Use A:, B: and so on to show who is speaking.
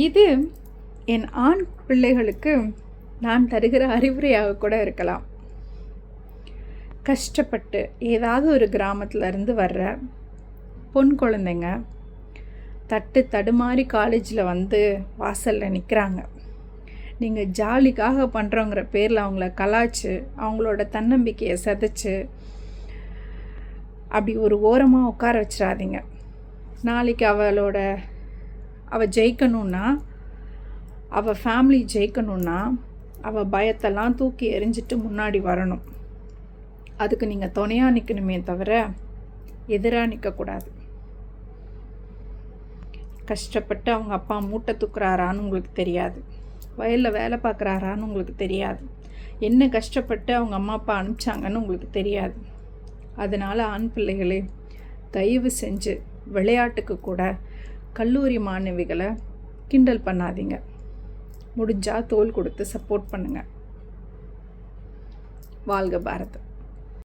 A: இது என் ஆண் பிள்ளைகளுக்கு நான் தருகிற அறிவுரையாக கூட இருக்கலாம். கஷ்டப்பட்டு ஏதாவது ஒரு கிராமத்துலேருந்து வர்ற பொன் குழந்தைங்க தட்டு தடுமாறி காலேஜில் வந்து வாசலில் நிற்கிறாங்க. நீங்கள் ஜாலிக்காக பண்ணுறோங்கிற பேரில் அவங்கள கலாய்ச்சி அவங்களோட தன்னம்பிக்கையை சிதைச்சி அப்படி ஒரு ஓரமாக உட்கார வச்சிடாதீங்க. நாளைக்கு அவள் ஜெயிக்கணுன்னா, அவள் ஃபேமிலி ஜெயிக்கணுன்னா, அவள் பயத்தெல்லாம் தூக்கி எறிஞ்சிட்டு முன்னாடி வரணும். அதுக்கு நீங்கள் துணையாக நிற்கணுமே தவிர எதிராக நிற்கக்கூடாது. கஷ்டப்பட்டு அவங்க அப்பா மூட்டை தூக்குறாரான்னு உங்களுக்கு தெரியாது, வயலில் வேலை பார்க்குறாரான்னு உங்களுக்கு தெரியாது, என்ன கஷ்டப்பட்டு அவங்க அம்மா அப்பா அனுப்பிச்சாங்கன்னு உங்களுக்கு தெரியாது. அதனால் ஆண் பிள்ளைகளே, தயவு செஞ்சு விளையாட்டுக்கு கூட கல்லூரி மாணவிகளை கிண்டல் பண்ணாதீங்க. முடிஞ்சால் தோள் கொடுத்து சப்போர்ட் பண்ணுங்கள். வாழ்க பாரதம்.